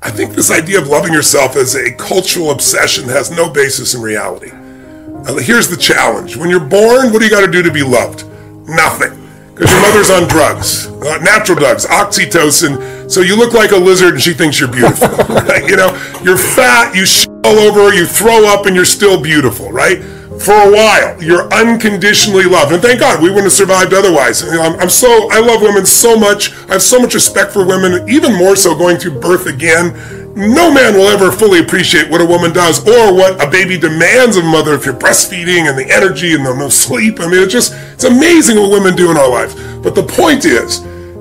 I think this idea of loving yourself is a cultural obsession that has no basis in reality. Here's the challenge. When you're born, what do you got to do to be loved? Nothing. Because your mother's on drugs, natural drugs, oxytocin. So you look like a lizard and she thinks you're beautiful. Right? You know, you're fat, you shit all over, you throw up, and you're still beautiful, right? For a while, you're unconditionally loved. And thank God, we wouldn't have survived otherwise. You know, I love women so much. I have so much respect for women, even more so going through birth again. No man will ever fully appreciate what a woman does or what a baby demands of a mother if you're breastfeeding and the energy and the no sleep. I mean, it's amazing what women do in our lives. But the point is,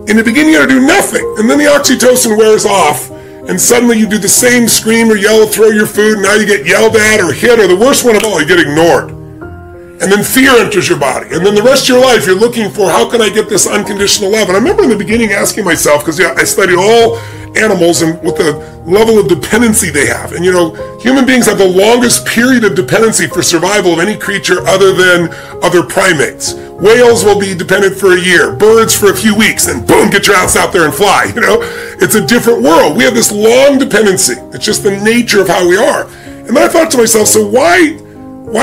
in the beginning, you gotta do nothing. And then the oxytocin wears off, and suddenly you do the same, scream or yell, throw your food, and now you get yelled at or hit, or the worst one of all, you get ignored. And then fear enters your body. And then the rest of your life, you're looking for, how can I get this unconditional love? And I remember in the beginning asking myself, because I studied all animals and what the level of dependency they have. And you know, human beings have the longest period of dependency for survival of any creature other than other primates. Whales will be dependent for a year, birds for a few weeks, and boom, get your ass out there and fly. You know, it's a different world. We have this long dependency. It's just the nature of how we are. And then I thought to myself, so why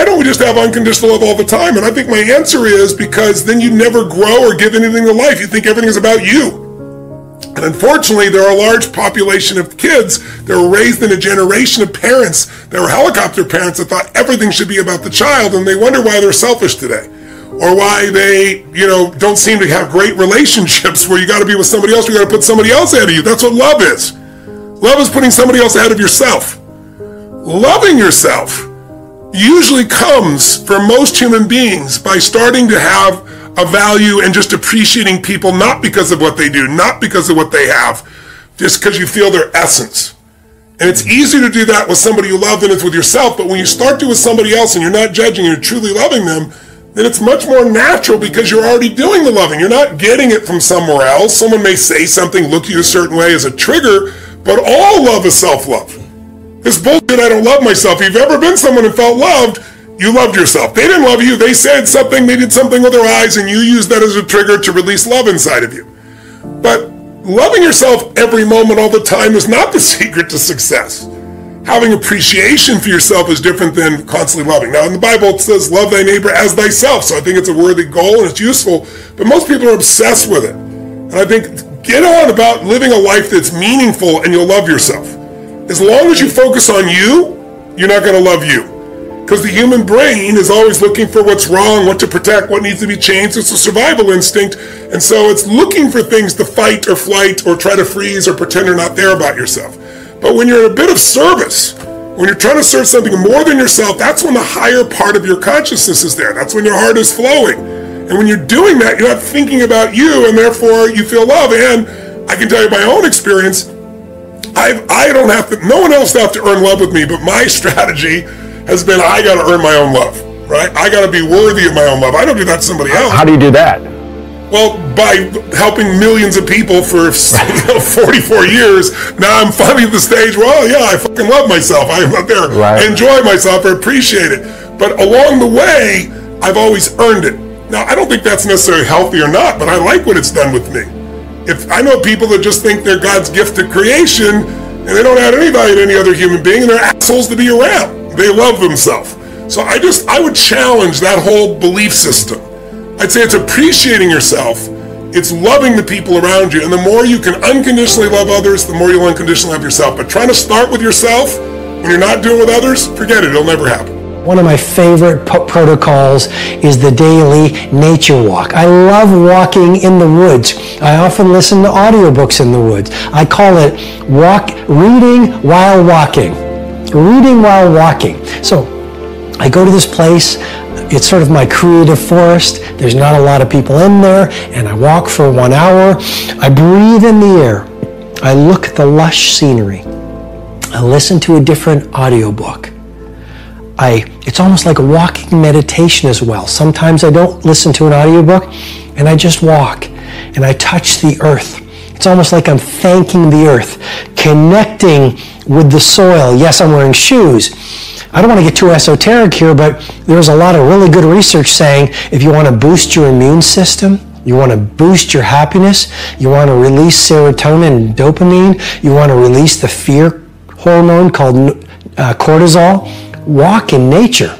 don't we just have unconditional love all the time? And I think my answer is because then you never grow or give anything to life. You think everything is about you. And unfortunately, there are a large population of kids that were raised in a generation of parents that were helicopter parents that thought everything should be about the child, and they wonder why they're selfish today. Or why they, don't seem to have great relationships where you got to be with somebody else, you got to put somebody else ahead of you. That's what love is. Love is putting somebody else ahead of yourself. Loving yourself usually comes for most human beings by starting to have a value and just appreciating people, not because of what they do, not because of what they have, just because you feel their essence. And it's easier to do that with somebody you love than it's with yourself, but when you start to with somebody else and you're not judging, you're truly loving them, then it's much more natural because you're already doing the loving. You're not getting it from somewhere else. Someone may say something, look at you a certain way as a trigger, but all love is self-love. This bullshit, I don't love myself. If you've ever been someone who felt loved, you loved yourself. They didn't love you. They said something, they did something with their eyes, and you used that as a trigger to release love inside of you. But loving yourself every moment, all the time, is not the secret to success. Having appreciation for yourself is different than constantly loving. Now, in the Bible, it says, love thy neighbor as thyself. So I think it's a worthy goal and it's useful, but most people are obsessed with it. And I think, get on about living a life that's meaningful and you'll love yourself. As long as you focus on you, you're not going to love you. Because the human brain is always looking for what's wrong, what to protect, what needs to be changed. It's a survival instinct. And so it's looking for things to fight or flight or try to freeze or pretend you're not there about yourself. But when you're in a bit of service, when you're trying to serve something more than yourself, that's when the higher part of your consciousness is there. That's when your heart is flowing. And when you're doing that, you're not thinking about you, and therefore you feel love. And I can tell you my own experience, no one else have to earn love with me, but my strategy has been, I got to earn my own love, right? I got to be worthy of my own love. I don't do that to somebody else. How do you do that? Well, by helping millions of people for 44 years, now I'm finally at the stage where, I fucking love myself. I'm out there, I enjoy myself, I appreciate it. But along the way, I've always earned it. Now, I don't think that's necessarily healthy or not, but I like what it's done with me. If I know people that just think they're God's gift to creation, and they don't add any value to any other human being, and they're assholes to be around. They love themselves. So I would challenge that whole belief system. I'd say it's appreciating yourself, it's loving the people around you, and the more you can unconditionally love others, the more you'll unconditionally love yourself. But trying to start with yourself, when you're not doing with others, forget it, it'll never happen. One of my favorite protocols is the daily nature walk. I love walking in the woods. I often listen to audiobooks in the woods. I call it reading while walking. Reading while walking. So I go to this place. It's sort of my creative forest. There's not a lot of people in there, and I walk for 1 hour. I breathe in the air. I look at the lush scenery. I listen to a different audiobook. It's almost like a walking meditation as well. Sometimes I don't listen to an audiobook, and I just walk, and I touch the earth. It's almost like I'm thanking the earth, connecting with the soil. Yes, I'm wearing shoes. I don't want to get too esoteric here, but there's a lot of really good research saying if you want to boost your immune system, You want to boost your happiness. You want to release serotonin and dopamine. You want to release the fear hormone called cortisol. Walk in nature.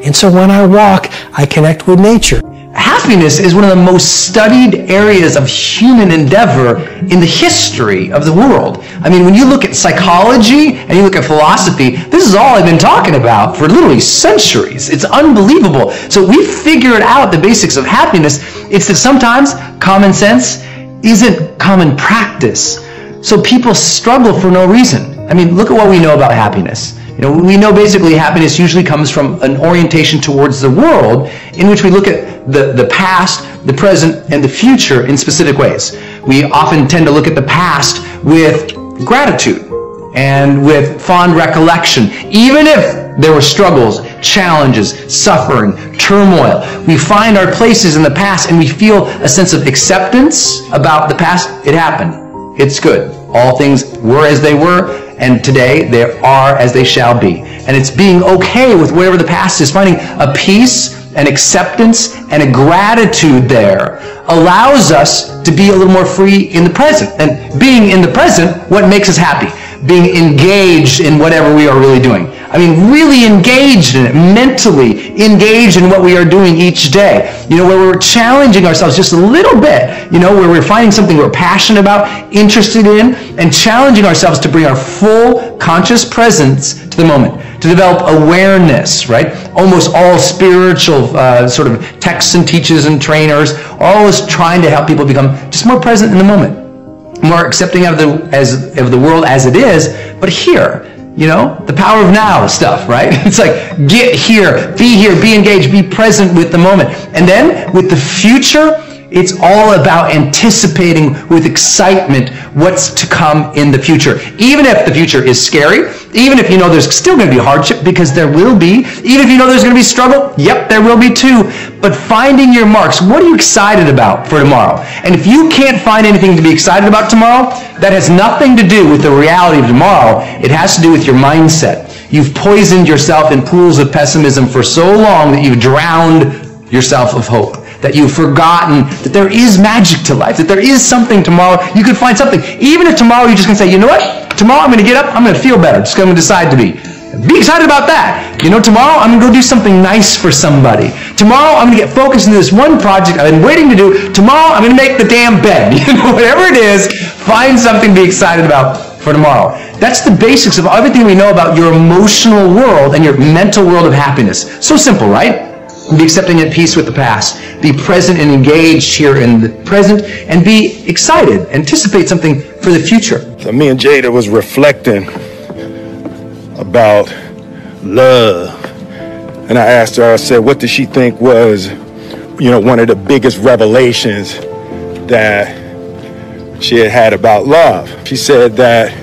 And so when I walk, I connect with nature. Happiness is one of the most studied areas of human endeavor in the history of the world. I mean, when you look at psychology and you look at philosophy, this is all I've been talking about for literally centuries. It's unbelievable. So we figured out the basics of happiness. It's that sometimes common sense isn't common practice. So people struggle for no reason. I mean, look at what we know about happiness. We know basically happiness usually comes from an orientation towards the world in which we look at the past, the present, and the future in specific ways. We often tend to look at the past with gratitude and with fond recollection. Even if there were struggles, challenges, suffering, turmoil, we find our places in the past and we feel a sense of acceptance about the past. It happened. It's good. All things were as they were, and today they are as they shall be. And it's being okay with whatever the past is, finding a peace, an acceptance, and a gratitude there allows us to be a little more free in the present. And being in the present, what makes us happy? Being engaged in whatever we are really doing. I mean, really engaged in it, mentally engaged in what we are doing each day. Where we're challenging ourselves just a little bit, where we're finding something we're passionate about, interested in, and challenging ourselves to bring our full conscious presence to the moment, to develop awareness, right? Almost all spiritual sort of texts and teachers and trainers are always trying to help people become just more present in the moment, more accepting of the world as it is, but here. The power of now stuff, right? It's like, get here, be engaged, be present with the moment. And then with the future, it's all about anticipating with excitement what's to come in the future. Even if the future is scary, even if there's still going to be hardship, because there will be, even if there's going to be struggle, yep, there will be too. But finding your marks, what are you excited about for tomorrow? And if you can't find anything to be excited about tomorrow, that has nothing to do with the reality of tomorrow. It has to do with your mindset. You've poisoned yourself in pools of pessimism for so long that you've drowned yourself of hope. That you've forgotten that there is magic to life, that there is something tomorrow. You could find something. Even if tomorrow you're just going to say, you know what? Tomorrow I'm going to get up, I'm going to feel better. Just going to decide to be. Be excited about that. Tomorrow I'm going to go do something nice for somebody. Tomorrow I'm going to get focused into this one project I've been waiting to do. Tomorrow I'm going to make the damn bed. Whatever it is, find something to be excited about for tomorrow. That's the basics of everything we know about your emotional world and your mental world of happiness. So simple, right? Be accepting at peace with the past. Be present and engaged here in the present, and be excited. Anticipate something for the future. So me and Jada was reflecting about love. And I asked her, I said, what does she think was, one of the biggest revelations that she had about love? She said that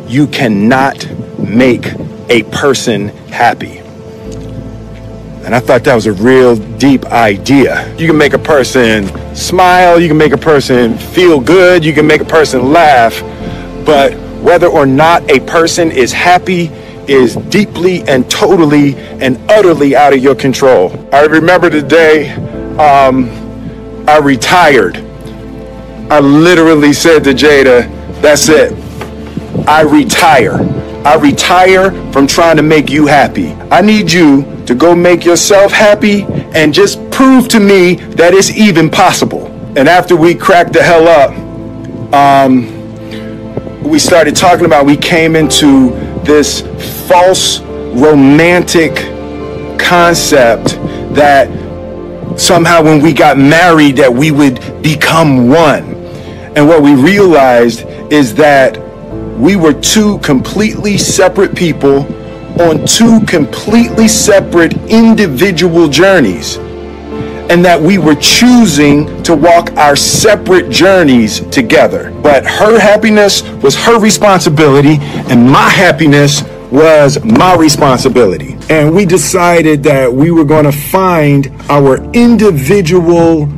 you cannot make a person happy. And I thought that was a real deep idea. You can make a person smile, you can make a person feel good, you can make a person laugh, but whether or not a person is happy is deeply and totally and utterly out of your control. I remember the day I retired. I literally said to Jada, that's it. I retire. I retire from trying to make you happy. I need you to go make yourself happy and just prove to me that it's even possible. And after we cracked the hell up, we started talking about, we came into this false romantic concept that somehow when we got married that we would become one. And what we realized is that we were two completely separate people on two completely separate individual journeys, and that we were choosing to walk our separate journeys together. But her happiness was her responsibility, and my happiness was my responsibility. And we decided that we were going to find our individual,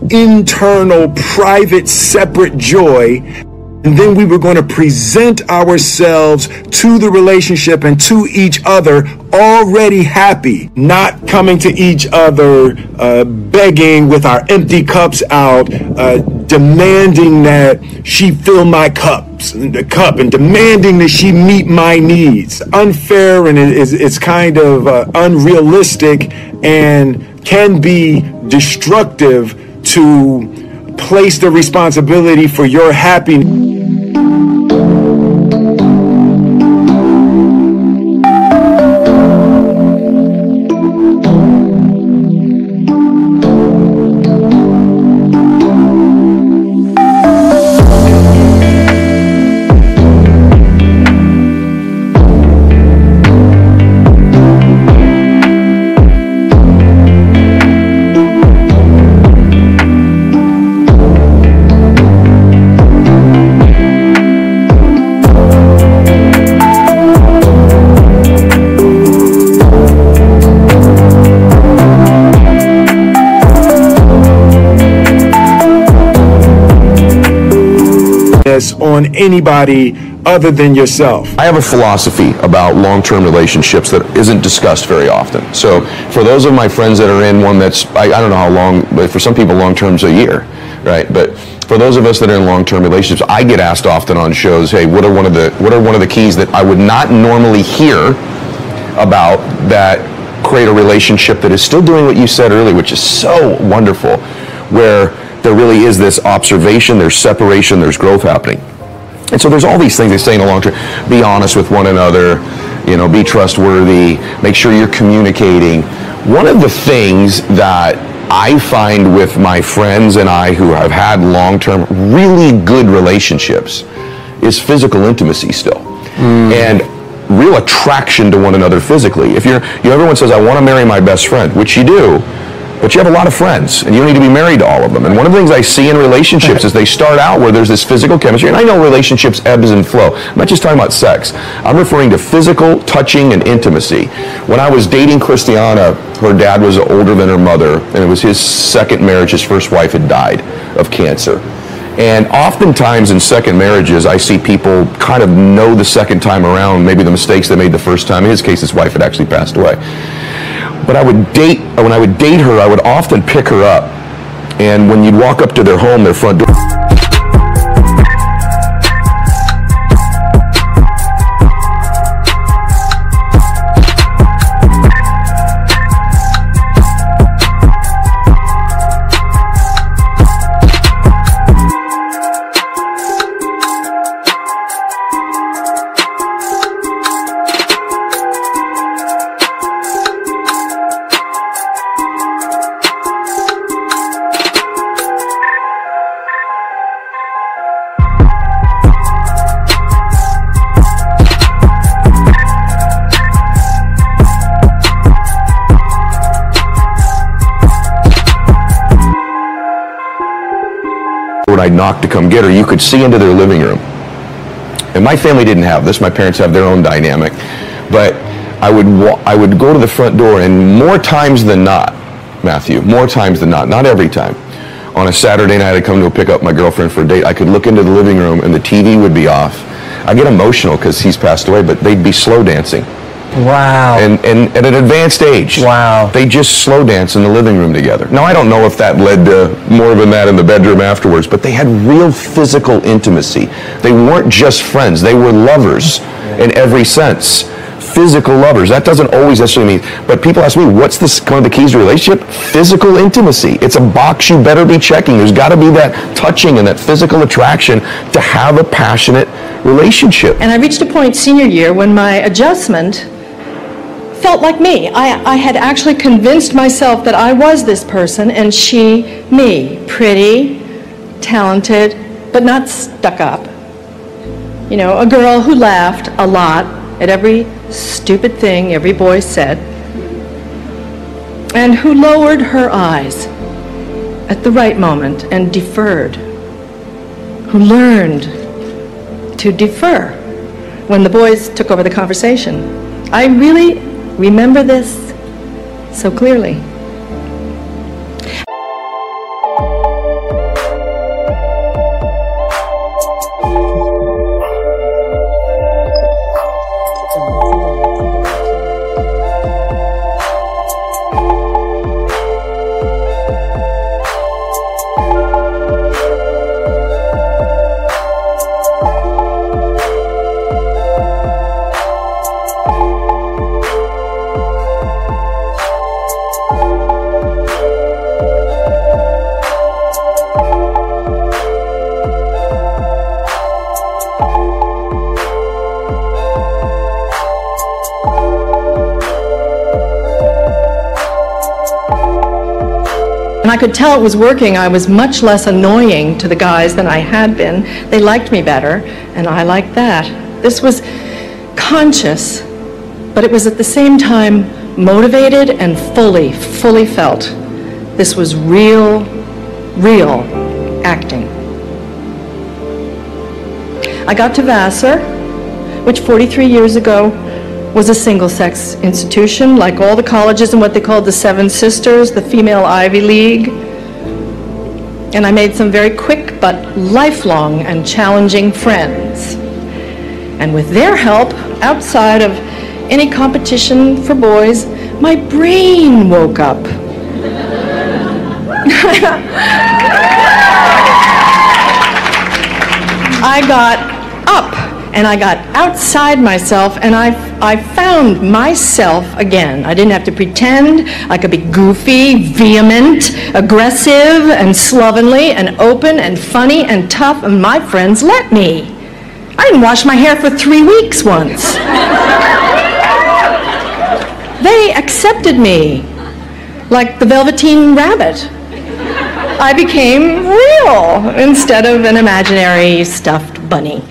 internal, private, separate joy. And then we were going to present ourselves to the relationship and to each other already happy, not coming to each other begging with our empty cups out, demanding that she fill my cup and demanding that she meet my needs. Unfair, and it's kind of unrealistic and can be destructive to place the responsibility for your happiness. On anybody other than yourself. I have a philosophy about long-term relationships that isn't discussed very often. So for those of my friends that are in one that's, I don't know how long, but for some people long-term's a year, right? But for those of us that are in long-term relationships, I get asked often on shows, hey, what are one of the keys that I would not normally hear about that create a relationship that is still doing what you said earlier, which is so wonderful, where there really is this observation, there's separation, there's growth happening. And so there's all these things they say in the long term. Be honest with one another, be trustworthy, make sure you're communicating. One of the things that I find with my friends and I who have had long-term, really good relationships is physical intimacy still. And real attraction to one another physically. If everyone says, I want to marry my best friend, which you do, but you have a lot of friends, and you don't need to be married to all of them. And one of the things I see in relationships is they start out where there's this physical chemistry, and I know relationships ebbs and flow. I'm not just talking about sex. I'm referring to physical touching and intimacy. When I was dating Christiana, her dad was older than her mother, and it was his second marriage. His first wife had died of cancer. And oftentimes in second marriages, I see people kind of know the second time around, maybe the mistakes they made the first time. In his case, his wife had actually passed away. But when I would date her, I would often pick her up. And when you'd walk up to their home, their front door, when I knocked to come get her, you could see into their living room. And my family didn't have this. My parents have their own dynamic. But I would go to the front door, and more times than not, Matthew, more times than not every time, on a Saturday night I'd come to pick up my girlfriend for a date, I could look into the living room and the TV would be off. I get emotional because he's passed away, but they'd be slow dancing. Wow. And at an advanced age. Wow. They just slow dance in the living room together. Now, I don't know if that led to more than that in the bedroom afterwards, but they had real physical intimacy. They weren't just friends. They were lovers in every sense. Physical lovers. That doesn't always necessarily mean, but people ask me, what's one of the keys to a relationship? Physical intimacy. It's a box you better be checking. There's got to be that touching and that physical attraction to have a passionate relationship. And I reached a point senior year when my adjustment felt like me. I had actually convinced myself that I was this person and she me. Pretty, talented, but not stuck up. You know, a girl who laughed a lot at every stupid thing every boy said, and who lowered her eyes at the right moment and deferred, who learned to defer when the boys took over the conversation. I really remember this so clearly. And I could tell it was working. I was much less annoying to the guys than I had been. They liked me better, and I liked that. This was conscious, but it was at the same time motivated and fully felt. This was real acting. I got to Vassar, which 43 years ago was a single-sex institution, like all the colleges in what they called the Seven Sisters, the female Ivy League. And I made some very quick but lifelong and challenging friends. And with their help, outside of any competition for boys, my brain woke up. I got up and I got outside myself, and I found myself again. I didn't have to pretend. I could be goofy, vehement, aggressive, and slovenly, and open, and funny, and tough, and my friends let me. I didn't wash my hair for 3 weeks once. They accepted me like the Velveteen Rabbit. I became real instead of an imaginary stuffed bunny.